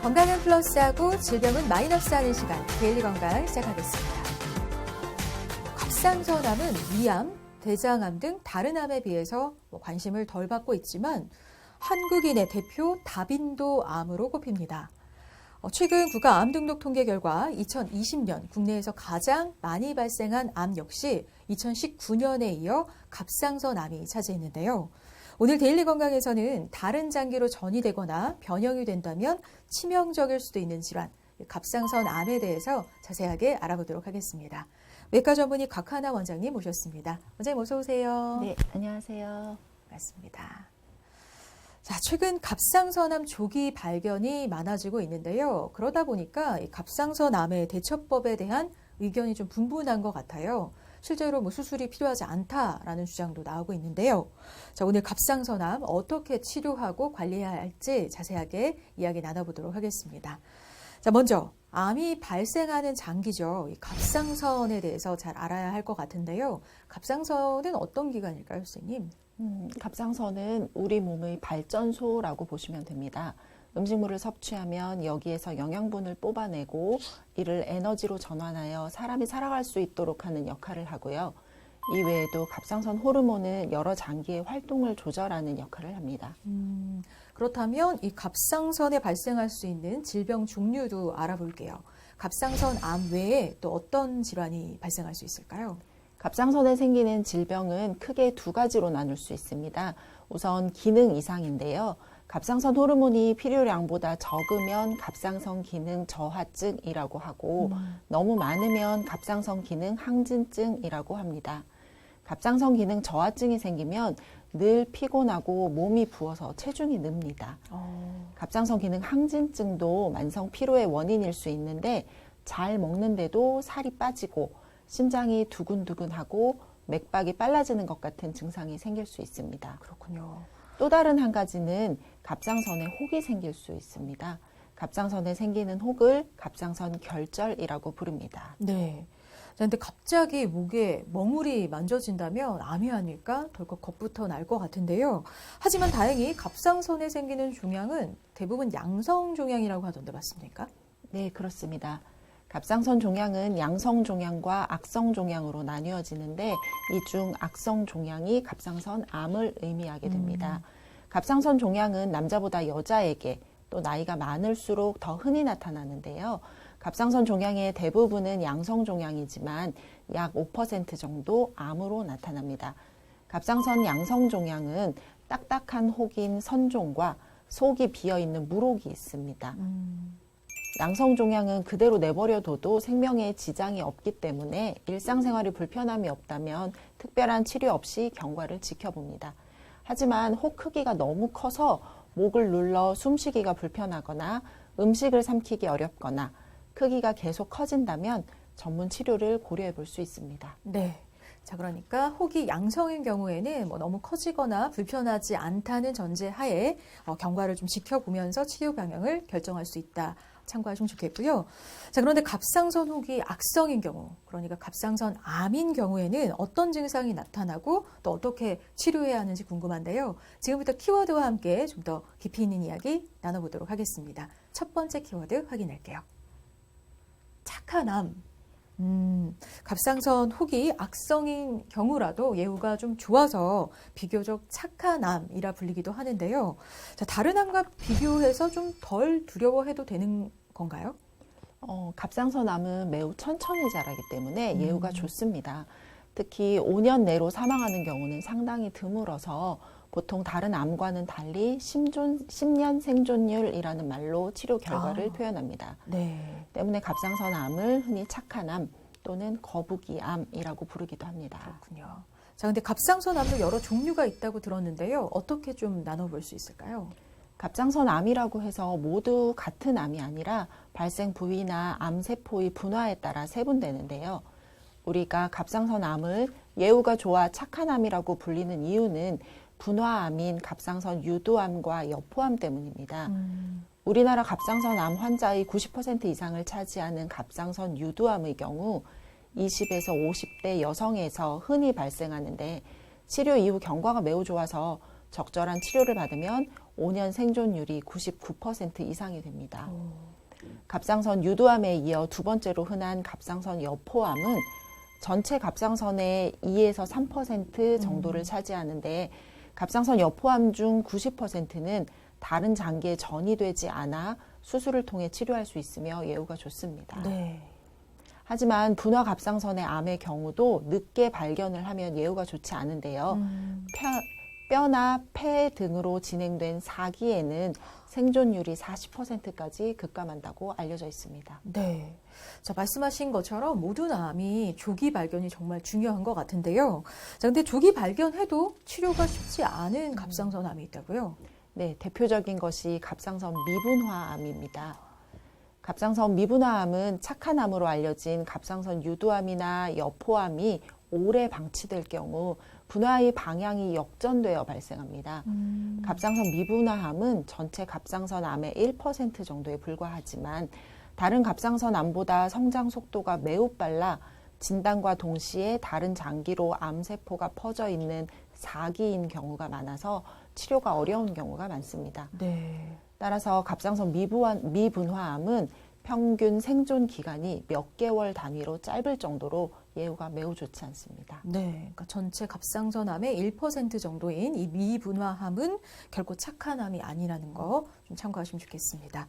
건강은 플러스하고 질병은 마이너스하는 시간, 데일리 건강 시작하겠습니다. 갑상선암은 위암, 대장암 등 다른 암에 비해서 관심을 덜 받고 있지만 한국인의 대표 다빈도 암으로 꼽힙니다. 최근 국가암 등록 통계 결과 2020년 국내에서 가장 많이 발생한 암 역시 2019년에 이어 갑상선암이 차지했는데요. 오늘 데일리 건강에서는 다른 장기로 전이되거나 변형이 된다면 치명적일 수도 있는 질환, 갑상선암에 대해서 자세하게 알아보도록 하겠습니다. 외과 전문의 곽하나 원장님 모셨습니다. 원장님 어서 오세요. 네, 안녕하세요. 반갑습니다. 자, 최근 갑상선암 조기 발견이 많아지고 있는데요. 그러다 보니까 이 갑상선암의 대처법에 대한 의견이 좀 분분한 것 같아요. 실제로 수술이 필요하지 않다라는 주장도 나오고 있는데요. 자, 오늘 갑상선암 어떻게 치료하고 관리해야 할지 자세하게 이야기 나눠보도록 하겠습니다. 자, 먼저 암이 발생하는 장기죠. 이 갑상선에 대해서 잘 알아야 할 것 같은데요. 갑상선은 어떤 기관일까요, 선생님? 갑상선은 우리 몸의 발전소라고 보시면 됩니다. 음식물을 섭취하면 여기에서 영양분을 뽑아내고 이를 에너지로 전환하여 사람이 살아갈 수 있도록 하는 역할을 하고요. 이 외에도 갑상선 호르몬은 여러 장기의 활동을 조절하는 역할을 합니다. 그렇다면 이 갑상선에 발생할 수 있는 질병 종류도 알아볼게요. 갑상선암 외에 또 어떤 질환이 발생할 수 있을까요? 갑상선에 생기는 질병은 크게 두 가지로 나눌 수 있습니다. 우선 기능 이상인데요. 갑상선 호르몬이 필요량보다 적으면 갑상선 기능 저하증이라고 하고 너무 많으면 갑상선 기능 항진증이라고 합니다. 갑상선 기능 저하증이 생기면 늘 피곤하고 몸이 부어서 체중이 늡니다. 갑상선 기능 항진증도 만성 피로의 원인일 수 있는데 잘 먹는데도 살이 빠지고 심장이 두근두근하고 맥박이 빨라지는 것 같은 증상이 생길 수 있습니다. 그렇군요. 또 다른 한 가지는 갑상선에 혹이 생길 수 있습니다. 갑상선에 생기는 혹을 갑상선 결절이라고 부릅니다. 네. 그런데 갑자기 목에 멍울이 만져진다면 암이 아닐까 덜컥 겁부터 날 것 같은데요. 하지만 다행히 갑상선에 생기는 종양은 대부분 양성 종양이라고 하던데 맞습니까? 네, 그렇습니다. 갑상선 종양은 양성 종양과 악성 종양으로 나뉘어지는데 이 중 악성 종양이 갑상선 암을 의미하게 됩니다. 갑상선 종양은 남자보다 여자에게 또 나이가 많을수록 더 흔히 나타나는데요. 갑상선 종양의 대부분은 양성 종양이지만 약 5% 정도 암으로 나타납니다. 갑상선 양성 종양은 딱딱한 혹인 선종과 속이 비어있는 물혹이 있습니다. 양성 종양은 그대로 내버려둬도 생명에 지장이 없기 때문에 일상생활에 불편함이 없다면 특별한 치료 없이 경과를 지켜봅니다. 하지만 혹 크기가 너무 커서 목을 눌러 숨쉬기가 불편하거나 음식을 삼키기 어렵거나 크기가 계속 커진다면 전문 치료를 고려해 볼 수 있습니다. 네. 자, 그러니까 혹이 양성인 경우에는 너무 커지거나 불편하지 않다는 전제 하에 경과를 좀 지켜보면서 치료 방향을 결정할 수 있다. 참고하시면 좋겠고요. 자, 그런데 갑상선 혹이 악성인 경우, 그러니까 갑상선 암인 경우에는 어떤 증상이 나타나고 또 어떻게 치료해야 하는지 궁금한데요. 지금부터 키워드와 함께 좀 더 깊이 있는 이야기 나눠보도록 하겠습니다. 첫 번째 키워드 확인할게요. 착한 암. 갑상선 혹이 악성인 경우라도 예후가 좀 좋아서 비교적 착한 암이라 불리기도 하는데요. 자, 다른 암과 비교해서 좀 덜 두려워해도 되는 건가요? 갑상선 암은 매우 천천히 자라기 때문에 예후가 좋습니다. 특히 5년 내로 사망하는 경우는 상당히 드물어서 보통 다른 암과는 달리 10년 생존율이라는 말로 치료 결과를 표현합니다. 네. 때문에 갑상선 암을 흔히 착한 암 또는 거북이 암이라고 부르기도 합니다. 그렇군요. 자, 근데 갑상선 암도 여러 종류가 있다고 들었는데요. 어떻게 좀 나눠볼 수 있을까요? 갑상선 암이라고 해서 모두 같은 암이 아니라 발생 부위나 암세포의 분화에 따라 세분되는데요. 우리가 갑상선 암을 예후가 좋아 착한 암이라고 불리는 이유는 분화암인 갑상선 유도암과 여포암 때문입니다. 우리나라 갑상선 암 환자의 90% 이상을 차지하는 갑상선 유도암의 경우 20에서 50대 여성에서 흔히 발생하는데 치료 이후 경과가 매우 좋아서 적절한 치료를 받으면 5년 생존율이 99% 이상이 됩니다. 갑상선 유두암에 이어 두 번째로 흔한 갑상선 여포암은 전체 갑상선의 2에서 3% 정도를 차지하는데 갑상선 여포암 중 90%는 다른 장기에 전이되지 않아 수술을 통해 치료할 수 있으며 예후가 좋습니다. 네. 하지만 분화 갑상선의 암의 경우도 늦게 발견을 하면 예후가 좋지 않은데요. 뼈나 폐 등으로 진행된 4기에는 생존율이 40%까지 급감한다고 알려져 있습니다. 네. 자, 말씀하신 것처럼 모든 암이 조기 발견이 정말 중요한 것 같은데요. 자, 근데 조기 발견해도 치료가 쉽지 않은 갑상선 암이 있다고요? 네, 대표적인 것이 갑상선 미분화암입니다. 갑상선 미분화암은 착한 암으로 알려진 갑상선 유두암이나 여포암이 오래 방치될 경우 분화의 방향이 역전되어 발생합니다. 갑상선 미분화암은 전체 갑상선 암의 1% 정도에 불과하지만 다른 갑상선 암보다 성장 속도가 매우 빨라 진단과 동시에 다른 장기로 암세포가 퍼져 있는 4기인 경우가 많아서 치료가 어려운 경우가 많습니다. 네. 따라서 갑상선 미분화암은 평균 생존 기간이 몇 개월 단위로 짧을 정도로 예후가 매우 좋지 않습니다. 네. 그러니까 전체 갑상선 암의 1% 정도인 이 미분화암은 결코 착한 암이 아니라는 거 좀 참고하시면 좋겠습니다.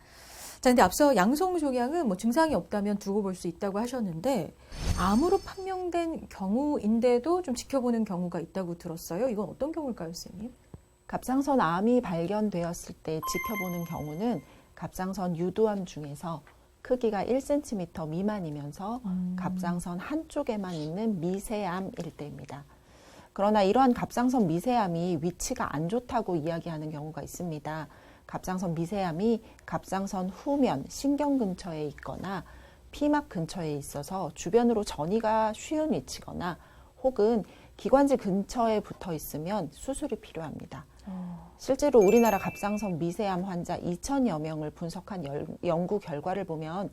자, 근데 앞서 양성종양은 뭐 증상이 없다면 두고 볼 수 있다고 하셨는데 암으로 판명된 경우인데도 좀 지켜보는 경우가 있다고 들었어요. 이건 어떤 경우일까요, 선생님? 갑상선 암이 발견되었을 때 지켜보는 경우는 갑상선 유두암 중에서 크기가 1cm 미만이면서 갑상선 한쪽에만 있는 미세암일 때입니다. 그러나 이러한 갑상선 미세암이 위치가 안 좋다고 이야기하는 경우가 있습니다. 갑상선 미세암이 갑상선 후면, 신경 근처에 있거나 피막 근처에 있어서 주변으로 전이가 쉬운 위치거나 혹은 기관지 근처에 붙어 있으면 수술이 필요합니다. 실제로 우리나라 갑상선 미세암 환자 2,000여 명을 분석한 연구 결과를 보면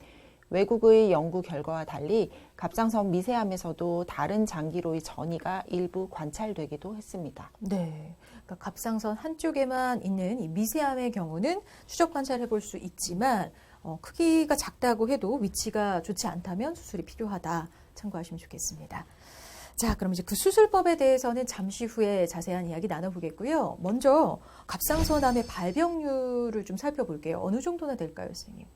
외국의 연구 결과와 달리 갑상선 미세암에서도 다른 장기로의 전이가 일부 관찰되기도 했습니다. 네. 그러니까 갑상선 한쪽에만 있는 이 미세암의 경우는 추적 관찰해 볼 수 있지만 크기가 작다고 해도 위치가 좋지 않다면 수술이 필요하다. 참고하시면 좋겠습니다. 자, 그럼 이제 그 수술법에 대해서는 잠시 후에 자세한 이야기 나눠보겠고요. 먼저 갑상선암의 발병률을 좀 살펴볼게요. 어느 정도나 될까요, 선생님?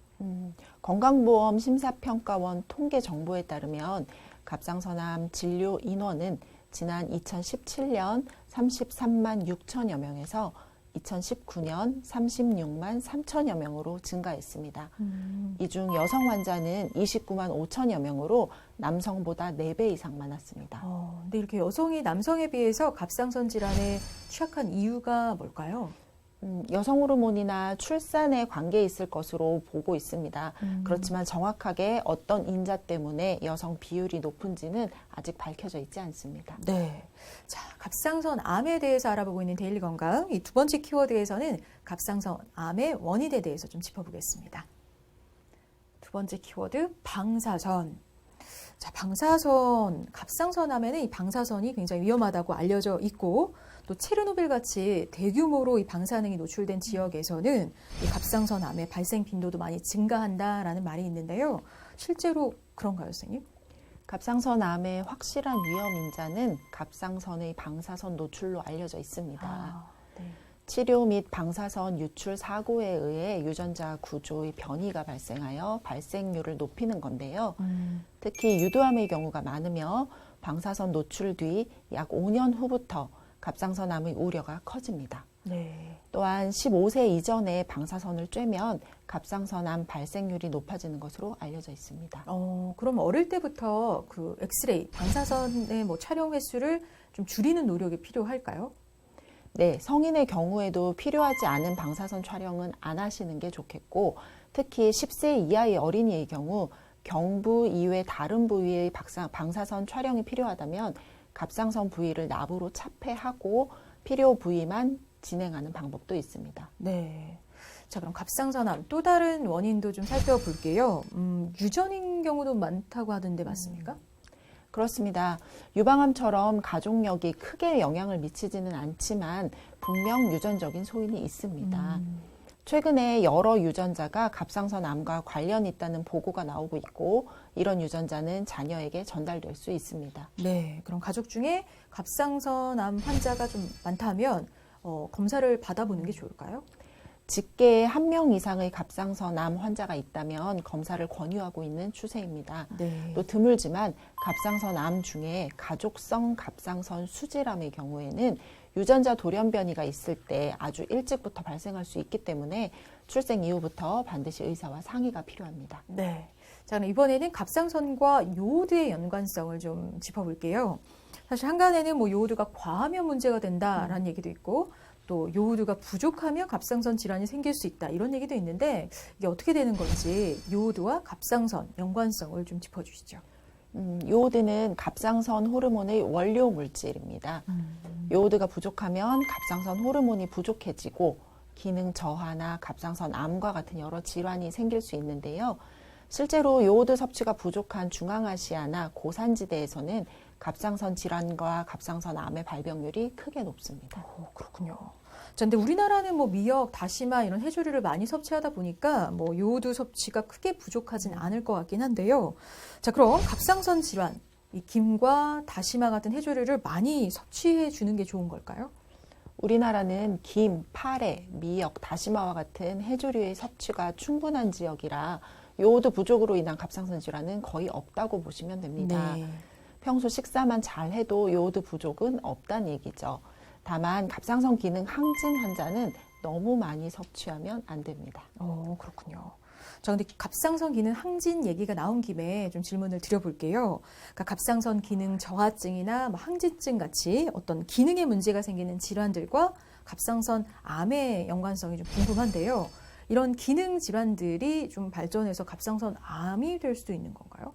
건강보험 심사평가원 통계 정보에 따르면 갑상선암 진료 인원은 지난 2017년 33만 6천여 명에서 2019년 36만 3천여 명으로 증가했습니다. 이 중 여성 환자는 29만 5천여 명으로 남성보다 4배 이상 많았습니다. 근데 이렇게 여성이 남성에 비해서 갑상선 질환에 취약한 이유가 뭘까요? 여성 호르몬이나 출산에 관계 있을 것으로 보고 있습니다. 그렇지만 정확하게 어떤 인자 때문에 여성 비율이 높은지는 아직 밝혀져 있지 않습니다. 네. 자, 갑상선 암에 대해서 알아보고 있는 데일리 건강. 이 두 번째 키워드에서는 갑상선 암의 원인에 대해서 좀 짚어보겠습니다. 두 번째 키워드, 방사선. 자, 방사선, 갑상선 암에는 이 방사선이 굉장히 위험하다고 알려져 있고 또 체르노빌 같이 대규모로 이 방사능이 노출된 지역에서는 이 갑상선 암의 발생 빈도도 많이 증가한다라는 말이 있는데요. 실제로 그런가요, 선생님? 갑상선 암의 확실한 위험 인자는 갑상선의 방사선 노출로 알려져 있습니다. 네. 치료 및 방사선 유출 사고에 의해 유전자 구조의 변이가 발생하여 발생률을 높이는 건데요. 특히 유두암의 경우가 많으며 방사선 노출 뒤 약 5년 후부터 갑상선 암의 우려가 커집니다. 네. 또한 15세 이전에 방사선을 쬐면 갑상선 암 발생률이 높아지는 것으로 알려져 있습니다. 그럼 어릴 때부터 그 엑스레이, 방사선의 뭐 촬영 횟수를 좀 줄이는 노력이 필요할까요? 네, 성인의 경우에도 필요하지 않은 방사선 촬영은 안 하시는 게 좋겠고 특히 10세 이하의 어린이의 경우 경부 이외 다른 부위의 방사선 촬영이 필요하다면 갑상선 부위를 납으로 차폐하고 필요 부위만 진행하는 방법도 있습니다. 네. 자, 그럼 갑상선암 또 다른 원인도 좀 살펴볼게요. 유전인 경우도 많다고 하던데 맞습니까? 그렇습니다. 유방암처럼 가족력이 크게 영향을 미치지는 않지만 분명 유전적인 소인이 있습니다. 최근에 여러 유전자가 갑상선 암과 관련이 있다는 보고가 나오고 있고 이런 유전자는 자녀에게 전달될 수 있습니다. 네, 그럼 가족 중에 갑상선암 환자가 좀 많다면 검사를 받아보는 게 좋을까요? 직계에 1명 이상의 갑상선암 환자가 있다면 검사를 권유하고 있는 추세입니다. 네. 또 드물지만 갑상선암 중에 가족성 갑상선 수질암의 경우에는 유전자 돌연변이가 있을 때 아주 일찍부터 발생할 수 있기 때문에 출생 이후부터 반드시 의사와 상의가 필요합니다. 네. 자, 그럼 이번에는 갑상선과 요오드의 연관성을 좀 짚어볼게요. 사실 한간에는 뭐 요오드가 과하면 문제가 된다라는 얘기도 있고 또 요오드가 부족하면 갑상선 질환이 생길 수 있다 이런 얘기도 있는데 이게 어떻게 되는 건지 요오드와 갑상선 연관성을 좀 짚어주시죠. 요오드는 갑상선 호르몬의 원료 물질입니다. 요오드가 부족하면 갑상선 호르몬이 부족해지고 기능 저하나 갑상선 암과 같은 여러 질환이 생길 수 있는데요. 실제로 요오드 섭취가 부족한 중앙아시아나 고산지대에서는 갑상선 질환과 갑상선 암의 발병률이 크게 높습니다. 그렇군요. 자, 근데 우리나라는 뭐 미역, 다시마 이런 해조류를 많이 섭취하다 보니까 뭐 요오드 섭취가 크게 부족하진 않을 것 같긴 한데요. 자, 그럼 갑상선 질환, 이 김과 다시마 같은 해조류를 많이 섭취해 주는 게 좋은 걸까요? 우리나라는 김, 파래, 미역, 다시마와 같은 해조류의 섭취가 충분한 지역이라 요오드 부족으로 인한 갑상선 질환은 거의 없다고 보시면 됩니다. 네. 평소 식사만 잘 해도 요오드 부족은 없다는 얘기죠. 다만 갑상선 기능 항진 환자는 너무 많이 섭취하면 안 됩니다. 그렇군요. 자, 근데 갑상선 기능 항진 얘기가 나온 김에 좀 질문을 드려볼게요. 그러니까 갑상선 기능 저하증이나 뭐 항진증 같이 어떤 기능에 문제가 생기는 질환들과 갑상선 암의 연관성이 좀 궁금한데요. 이런 기능 질환들이 좀 발전해서 갑상선 암이 될 수도 있는 건가요?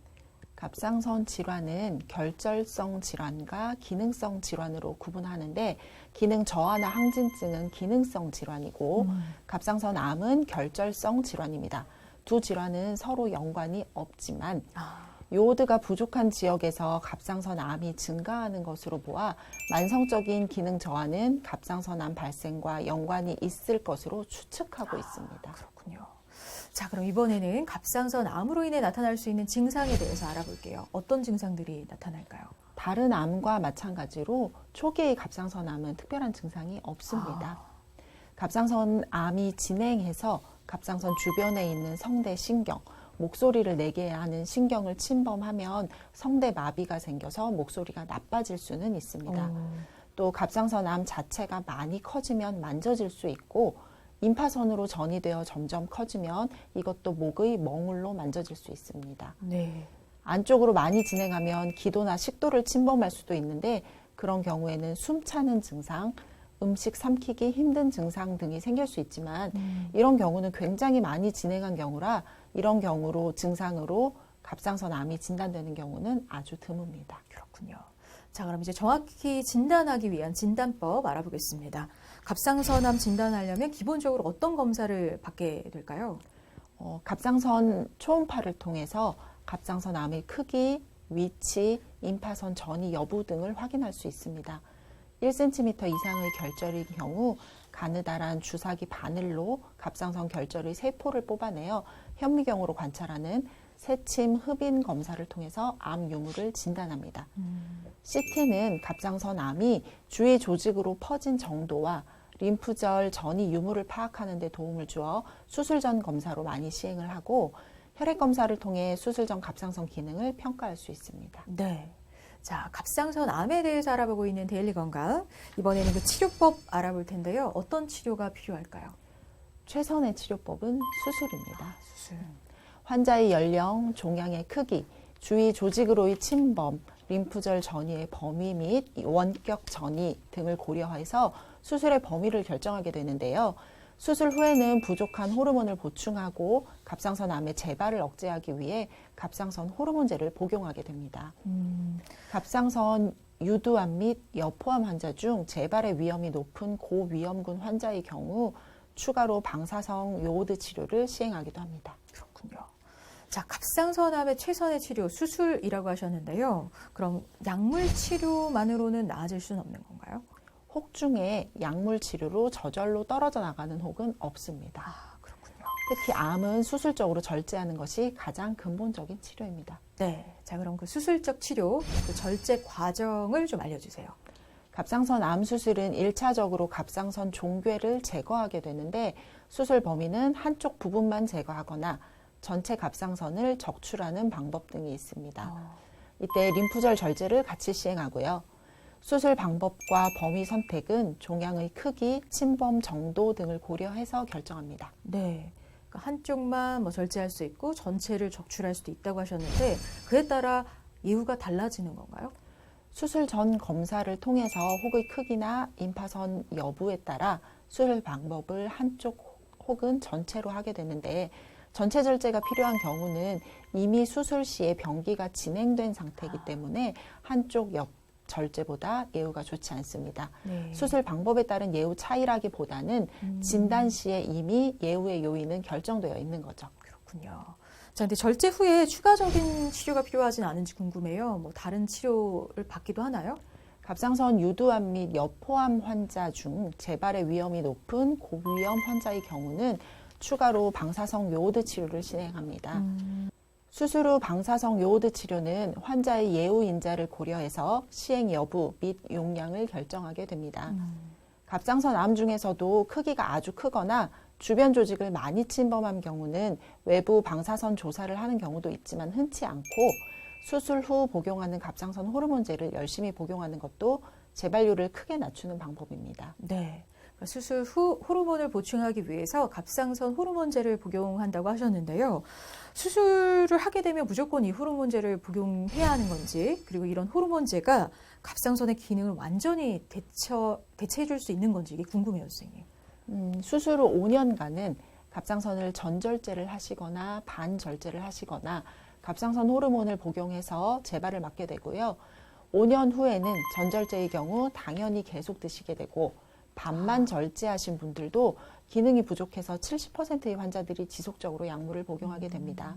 갑상선 질환은 결절성 질환과 기능성 질환으로 구분하는데 기능 저하나 항진증은 기능성 질환이고 갑상선 암은 결절성 질환입니다. 두 질환은 서로 연관이 없지만 요오드가 부족한 지역에서 갑상선 암이 증가하는 것으로 보아 만성적인 기능 저하는 갑상선 암 발생과 연관이 있을 것으로 추측하고 있습니다. 그렇군요. 자, 그럼 이번에는 갑상선 암으로 인해 나타날 수 있는 증상에 대해서 알아볼게요. 어떤 증상들이 나타날까요? 다른 암과 마찬가지로 초기의 갑상선 암은 특별한 증상이 없습니다. 갑상선 암이 진행해서 갑상선 주변에 있는 성대 신경, 목소리를 내게 하는 신경을 침범하면 성대 마비가 생겨서 목소리가 나빠질 수는 있습니다. 또 갑상선 암 자체가 많이 커지면 만져질 수 있고 임파선으로 전이되어 점점 커지면 이것도 목의 멍울로 만져질 수 있습니다. 네. 안쪽으로 많이 진행하면 기도나 식도를 침범할 수도 있는데 그런 경우에는 숨 차는 증상, 음식 삼키기 힘든 증상 등이 생길 수 있지만 이런 경우는 굉장히 많이 진행한 경우라 이런 경우로 증상으로 갑상선 암이 진단되는 경우는 아주 드뭅니다. 그렇군요. 자, 그럼 이제 정확히 진단하기 위한 진단법 알아보겠습니다. 갑상선암 진단하려면 기본적으로 어떤 검사를 받게 될까요? 갑상선 초음파를 통해서 갑상선 암의 크기, 위치, 임파선 전이 여부 등을 확인할 수 있습니다. 1cm 이상의 결절의 경우 가느다란 주사기 바늘로 갑상선 결절의 세포를 뽑아내어 현미경으로 관찰하는 새침 흡인 검사를 통해서 암 유무를 진단합니다. CT는 갑상선 암이 주위 조직으로 퍼진 정도와 림프절 전이 유무를 파악하는 데 도움을 주어 수술 전 검사로 많이 시행을 하고 혈액 검사를 통해 수술 전 갑상선 기능을 평가할 수 있습니다. 네. 자, 갑상선 암에 대해서 알아보고 있는 데일리 건강. 이번에는 그 치료법 알아볼 텐데요. 어떤 치료가 필요할까요? 최선의 치료법은 수술입니다. 수술. 환자의 연령, 종양의 크기, 주위 조직으로의 침범, 림프절 전이의 범위 및 원격 전이 등을 고려해서 수술의 범위를 결정하게 되는데요. 수술 후에는 부족한 호르몬을 보충하고 갑상선 암의 재발을 억제하기 위해 갑상선 호르몬제를 복용하게 됩니다. 갑상선 유두암 및 여포암 환자 중 재발의 위험이 높은 고위험군 환자의 경우 추가로 방사성 요오드 치료를 시행하기도 합니다. 그렇군요. 자, 갑상선암의 최선의 치료 수술이라고 하셨는데요. 그럼 약물 치료만으로는 나아질 수는 없는 건가요? 혹 중에 약물 치료로 저절로 떨어져 나가는 혹은 없습니다. 아, 그렇군요. 특히 암은 수술적으로 절제하는 것이 가장 근본적인 치료입니다. 네. 자, 그럼 그 수술적 치료, 그 절제 과정을 좀 알려주세요. 갑상선 암 수술은 1차적으로 갑상선 종괴를 제거하게 되는데 수술 범위는 한쪽 부분만 제거하거나 전체 갑상선을 적출하는 방법 등이 있습니다. 이때 림프절 절제를 같이 시행하고요. 수술 방법과 범위 선택은 종양의 크기, 침범 정도 등을 고려해서 결정합니다. 네. 그러니까 한쪽만 뭐 절제할 수 있고 전체를 적출할 수도 있다고 하셨는데 그에 따라 이유가 달라지는 건가요? 수술 전 검사를 통해서 혹의 크기나 임파선 여부에 따라 수술 방법을 한쪽 혹은 전체로 하게 되는데 전체 절제가 필요한 경우는 이미 수술 시에 병기가 진행된 상태이기 때문에 한쪽 옆 절제보다 예후가 좋지 않습니다. 네. 수술 방법에 따른 예후 차이라기보다는 진단 시에 이미 예후의 요인은 결정되어 있는 거죠. 그렇군요. 자, 근데 절제 후에 추가적인 치료가 필요하진 않은지 궁금해요. 뭐 다른 치료를 받기도 하나요? 갑상선 유두암 및 여포암 환자 중 재발의 위험이 높은 고위험 환자의 경우는 추가로 방사성 요오드 치료를 진행합니다. 수술 후 방사성 요오드 치료는 환자의 예후 인자를 고려해서 시행 여부 및 용량을 결정하게 됩니다. 갑상선 암 중에서도 크기가 아주 크거나 주변 조직을 많이 침범한 경우는 외부 방사선 조사를 하는 경우도 있지만 흔치 않고 수술 후 복용하는 갑상선 호르몬제를 열심히 복용하는 것도 재발률을 크게 낮추는 방법입니다. 네. 그러니까 수술 후 호르몬을 보충하기 위해서 갑상선 호르몬제를 복용한다고 하셨는데요. 수술을 하게 되면 무조건 이 호르몬제를 복용해야 하는 건지, 그리고 이런 호르몬제가 갑상선의 기능을 완전히 대체해 줄 수 있는 건지 이게 궁금해요, 선생님. 수술 후 5년간은 갑상선을 전절제를 하시거나 반절제를 하시거나 갑상선 호르몬을 복용해서 재발을 막게 되고요. 5년 후에는 전절제의 경우 당연히 계속 드시게 되고 반만 절제하신 분들도 기능이 부족해서 70%의 환자들이 지속적으로 약물을 복용하게 됩니다.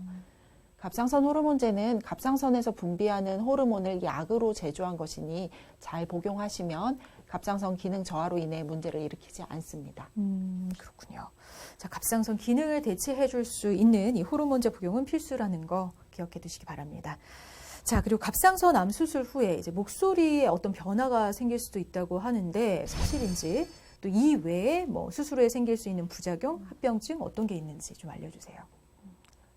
갑상선 호르몬제는 갑상선에서 분비하는 호르몬을 약으로 제조한 것이니 잘 복용하시면 갑상선 기능 저하로 인해 문제를 일으키지 않습니다. 그렇군요. 자, 갑상선 기능을 대체해 줄 수 있는 이 호르몬제 복용은 필수라는 거 기억해 두시기 바랍니다. 자, 그리고 갑상선 암 수술 후에 이제 목소리에 어떤 변화가 생길 수도 있다고 하는데 사실인지 또 이 외에 뭐 수술 후에 생길 수 있는 부작용, 합병증 어떤 게 있는지 좀 알려주세요.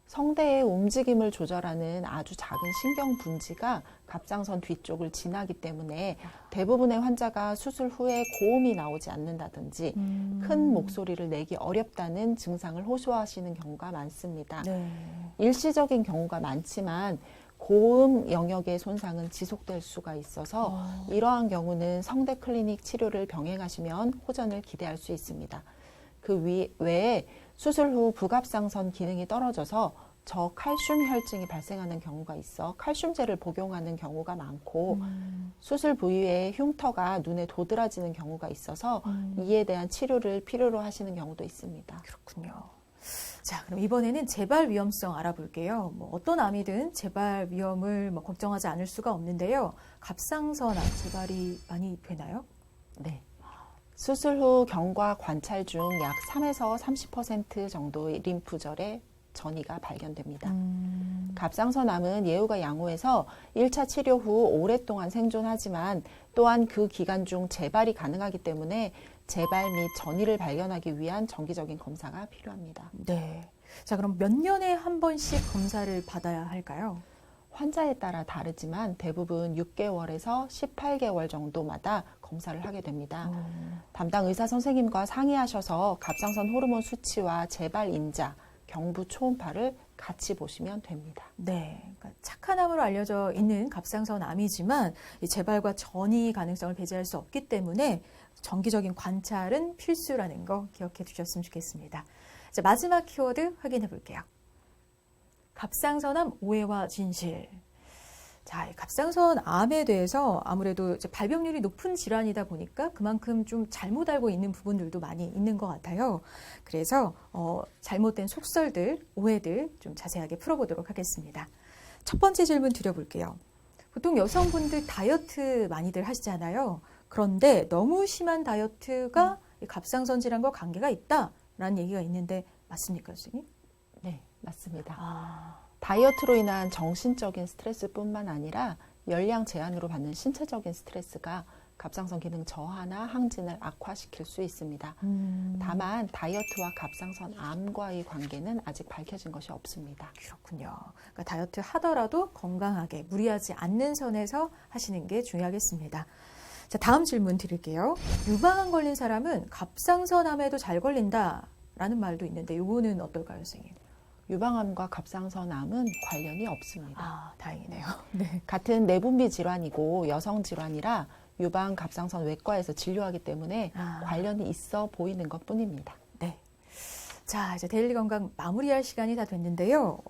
성대의 움직임을 조절하는 아주 작은 신경 분지가 갑상선 뒤쪽을 지나기 때문에 대부분의 환자가 수술 후에 고음이 나오지 않는다든지 큰 목소리를 내기 어렵다는 증상을 호소하시는 경우가 많습니다. 네. 일시적인 경우가 많지만 고음 영역의 손상은 지속될 수가 있어서 이러한 경우는 성대 클리닉 치료를 병행하시면 호전을 기대할 수 있습니다. 그 외에 수술 후 부갑상선 기능이 떨어져서 저칼슘 혈증이 발생하는 경우가 있어 칼슘제를 복용하는 경우가 많고 수술 부위에 흉터가 눈에 도드라지는 경우가 있어서 이에 대한 치료를 필요로 하시는 경우도 있습니다. 그렇군요. 자, 그럼 이번에는 재발 위험성 알아볼게요. 뭐 어떤 암이든 재발 위험을 뭐 걱정하지 않을 수가 없는데요. 갑상선암 재발이 많이 되나요? 네. 수술 후 경과 관찰 중 약 3에서 30% 정도의 림프절의 전이가 발견됩니다. 갑상선암은 예후가 양호해서 1차 치료 후 오랫동안 생존하지만 또한 그 기간 중 재발이 가능하기 때문에 재발 및 전이를 발견하기 위한 정기적인 검사가 필요합니다. 네. 자, 그럼 몇 년에 한 번씩 검사를 받아야 할까요? 환자에 따라 다르지만 대부분 6개월에서 18개월 정도마다 검사를 하게 됩니다. 담당 의사 선생님과 상의하셔서 갑상선 호르몬 수치와 재발 인자, 경부 초음파를 같이 보시면 됩니다. 네, 그러니까 착한 암으로 알려져 있는 갑상선 암이지만 이 재발과 전이 가능성을 배제할 수 없기 때문에 정기적인 관찰은 필수라는 거 기억해 두셨으면 좋겠습니다. 자, 마지막 키워드 확인해 볼게요. 갑상선암 오해와 진실. 자, 이 갑상선 암에 대해서 아무래도 이제 발병률이 높은 질환이다 보니까 그만큼 좀 잘못 알고 있는 부분들도 많이 있는 것 같아요. 그래서 잘못된 속설들, 오해들 좀 자세하게 풀어보도록 하겠습니다. 첫 번째 질문 드려볼게요. 보통 여성분들 다이어트 많이들 하시잖아요. 그런데 너무 심한 다이어트가 이 갑상선 질환과 관계가 있다라는 얘기가 있는데 맞습니까, 선생님? 네, 맞습니다. 아, 다이어트로 인한 정신적인 스트레스뿐만 아니라 열량 제한으로 받는 신체적인 스트레스가 갑상선 기능 저하나 항진을 악화시킬 수 있습니다. 다만 다이어트와 갑상선 암과의 관계는 아직 밝혀진 것이 없습니다. 그렇군요. 그러니까 다이어트 하더라도 건강하게 무리하지 않는 선에서 하시는 게 중요하겠습니다. 자, 다음 질문 드릴게요. 유방암 걸린 사람은 갑상선 암에도 잘 걸린다라는 말도 있는데 이거는 어떨까요, 선생님? 유방암과 갑상선 암은 관련이 없습니다. 아, 다행이네요. 네. 같은 내분비 질환이고 여성 질환이라 유방 갑상선 외과에서 진료하기 때문에 관련이 있어 보이는 것뿐입니다. 네. 자, 이제 데일리 건강 마무리할 시간이 다 됐는데요.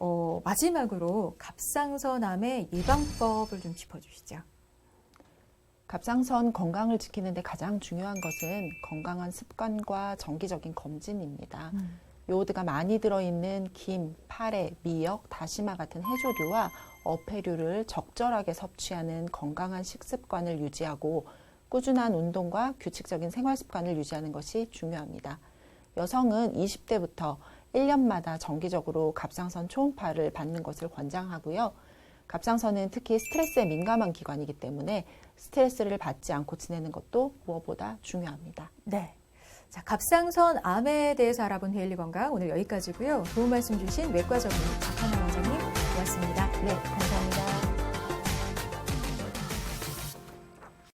마지막으로 갑상선암의 예방법을 좀 짚어주시죠. 갑상선 건강을 지키는 데 가장 중요한 것은 건강한 습관과 정기적인 검진입니다. 요오드가 많이 들어있는 김, 파래, 미역, 다시마 같은 해조류와 어패류를 적절하게 섭취하는 건강한 식습관을 유지하고 꾸준한 운동과 규칙적인 생활 습관을 유지하는 것이 중요합니다. 여성은 20대부터 1년마다 정기적으로 갑상선 초음파를 받는 것을 권장하고요. 갑상선은 특히 스트레스에 민감한 기관이기 때문에 스트레스를 받지 않고 지내는 것도 무엇보다 중요합니다. 네. 자, 갑상선 암에 대해서 알아본 데일리 건강 오늘 여기까지고요. 좋은 말씀 주신 외과 전문의 박하나 원장님 고맙습니다. 네, 감사합니다.